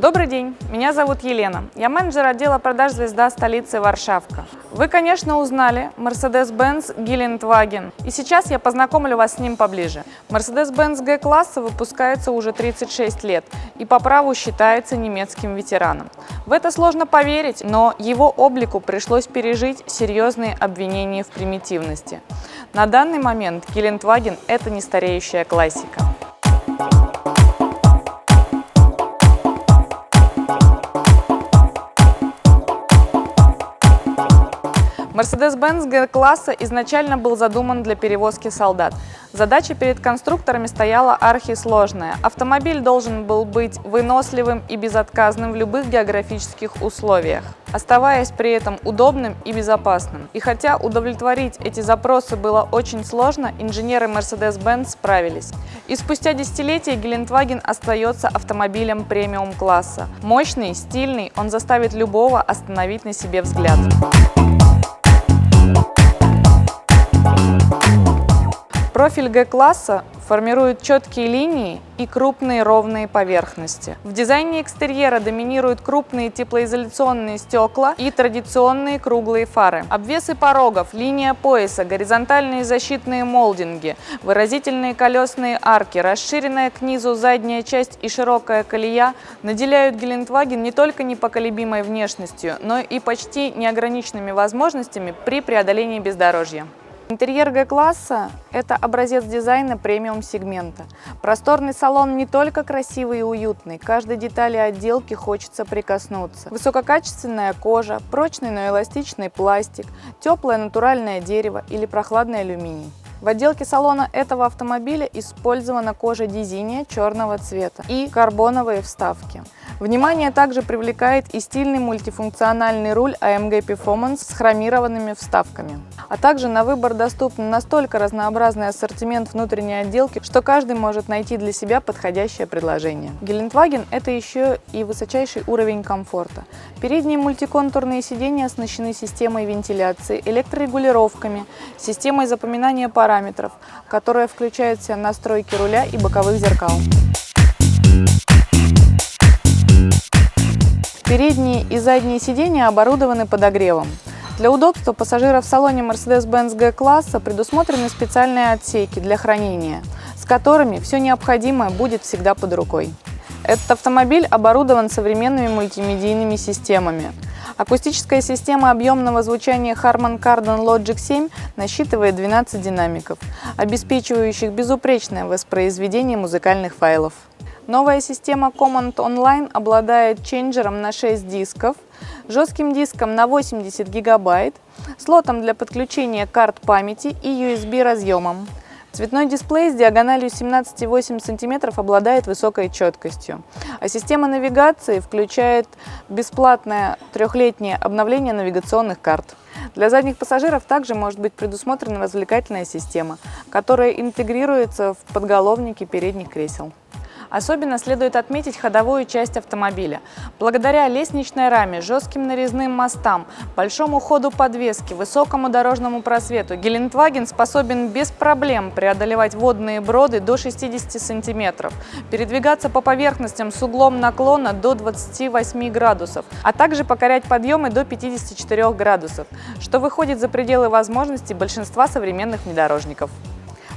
Добрый день, меня зовут Елена. Я менеджер отдела продаж «Звезда» столицы Варшавка. Вы, конечно, узнали Mercedes-Benz Geländewagen, и сейчас я познакомлю вас с ним поближе. Mercedes-Benz G-класса выпускается уже 36 лет и по праву считается немецким ветераном. В это сложно поверить, но его облику пришлось пережить серьезные обвинения в примитивности. На данный момент Geländewagen – это нестареющая классика. Mercedes-Benz G-класса изначально был задуман для перевозки солдат. Задача перед конструкторами стояла архисложная. Автомобиль должен был быть выносливым и безотказным в любых географических условиях, оставаясь при этом удобным и безопасным. И хотя удовлетворить эти запросы было очень сложно, инженеры Mercedes-Benz справились. И спустя десятилетия Geländewagen остается автомобилем премиум-класса. Мощный, стильный, он заставит любого остановить на себе взгляд. Профиль G-класса формирует четкие линии и крупные ровные поверхности. В дизайне экстерьера доминируют крупные теплоизоляционные стекла и традиционные круглые фары. Обвесы порогов, линия пояса, горизонтальные защитные молдинги, выразительные колесные арки, расширенная к низу задняя часть и широкая колея наделяют Geländewagen не только непоколебимой внешностью, но и почти неограниченными возможностями при преодолении бездорожья. Интерьер G-класса – это образец дизайна премиум-сегмента. Просторный салон не только красивый и уютный, каждой детали отделки хочется прикоснуться. Высококачественная кожа, прочный, но эластичный пластик, теплое натуральное дерево или прохладный алюминий. В отделке салона этого автомобиля использована кожа дизиния черного цвета и карбоновые вставки. Внимание также привлекает и стильный мультифункциональный руль AMG Performance с хромированными вставками. А также на выбор доступен настолько разнообразный ассортимент внутренней отделки, что каждый может найти для себя подходящее предложение. Geländewagen – это еще и высочайший уровень комфорта. Передние мультиконтурные сиденья оснащены системой вентиляции, электрорегулировками, системой запоминания параметров, которая включает в себя настройки руля и боковых зеркал. Передние и задние сиденья оборудованы подогревом. Для удобства пассажиров в салоне Mercedes-Benz G-класса предусмотрены специальные отсеки для хранения, с которыми все необходимое будет всегда под рукой. Этот автомобиль оборудован современными мультимедийными системами. Акустическая система объемного звучания Harman Kardon Logic 7 насчитывает 12 динамиков, обеспечивающих безупречное воспроизведение музыкальных файлов. Новая система Command Online обладает чейнджером на 6 дисков, жестким диском на 80 гигабайт, слотом для подключения карт памяти и USB-разъемом. Цветной дисплей с диагональю 17,8 см обладает высокой четкостью, а система навигации включает бесплатное трехлетнее обновление навигационных карт. Для задних пассажиров также может быть предусмотрена развлекательная система, которая интегрируется в подголовники передних кресел. Особенно следует отметить ходовую часть автомобиля. Благодаря лестничной раме, жестким нарезным мостам, большому ходу подвески, высокому дорожному просвету Geländewagen способен без проблем преодолевать водные броды до 60 см, передвигаться по поверхностям с углом наклона до 28 градусов, а также покорять подъемы до 54 градусов, что выходит за пределы возможностей большинства современных внедорожников.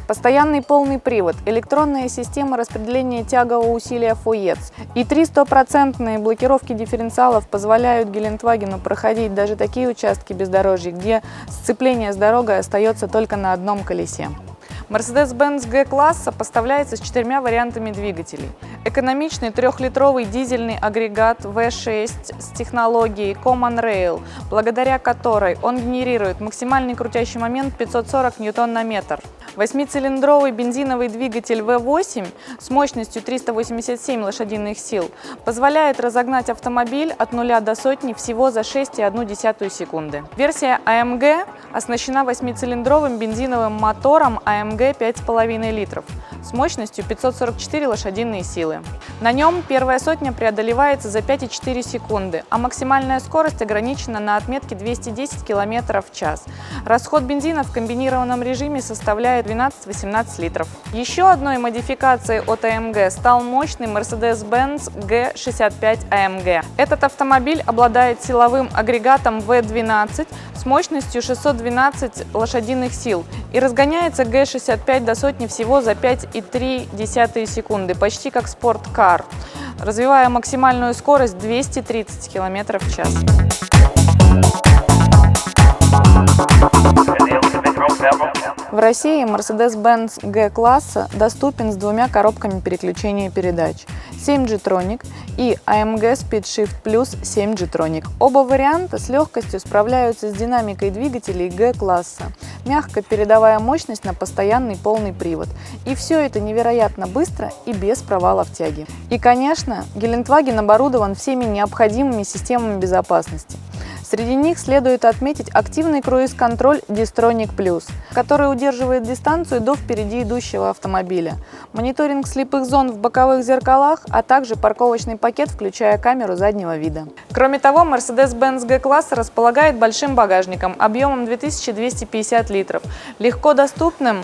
Постоянный полный привод, электронная система распределения тягового усилия FOETS и 3 стопроцентные блокировки дифференциалов позволяют Geländewagen проходить даже такие участки бездорожья, где сцепление с дорогой остается только на одном колесе. Mercedes-Benz G-класса поставляется с 4 вариантами двигателей. Экономичный 3-литровый дизельный агрегат V6 с технологией Common Rail, благодаря которой он генерирует максимальный крутящий момент 540 Нм. 8-цилиндровый бензиновый двигатель V8 с мощностью 387 лошадиных сил позволяет разогнать автомобиль от 0 до сотни всего за 6,1 секунды. Версия AMG оснащена 8-цилиндровым бензиновым мотором AMG G 5,5 литров с мощностью 544 лошадиные силы. На нем первая сотня преодолевается за 5,4 секунды, а максимальная скорость ограничена на отметке 210 км в час. Расход бензина в комбинированном режиме составляет 12-18 литров. Еще одной модификацией от AMG стал мощный Mercedes-Benz G65 AMG. Этот автомобиль обладает силовым агрегатом V12 с мощностью 612 лошадиных сил и разгоняется G65 до сотни всего за 5,3 секунды, почти как спорткар, развивая максимальную скорость 230 км в час. В России Mercedes-Benz G-класса доступен с двумя коробками переключения передач 7G-Tronic и AMG SpeedShift Plus 7G-Tronic. Оба варианта с легкостью справляются с динамикой двигателей G-класса, мягко передавая мощность на постоянный полный привод. И все это невероятно быстро и без провала в тяге. И, конечно, Гелендваген оборудован всеми необходимыми системами безопасности. Среди них следует отметить активный круиз-контроль Distronic Plus, который удерживает дистанцию до впереди идущего автомобиля, мониторинг слепых зон в боковых зеркалах, а также парковочный пакет, включая камеру заднего вида. Кроме того, Mercedes-Benz G-класса располагает большим багажником объемом 2250 литров, легко доступным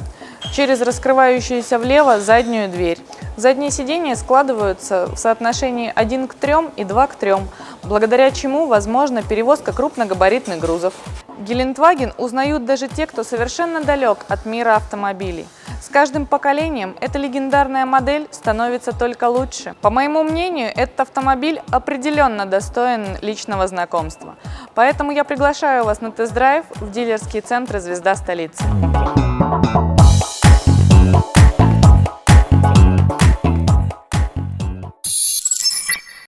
через раскрывающуюся влево заднюю дверь. Задние сиденья складываются в соотношении 1 к 3 и 2 к 3, благодаря чему возможна перевозка крупногабаритных грузов. Гелендваген узнают даже те, кто совершенно далек от мира автомобилей. С каждым поколением эта легендарная модель становится только лучше. По моему мнению, этот автомобиль определенно достоин личного знакомства. Поэтому я приглашаю вас на тест-драйв в дилерские центры «Звезда столицы».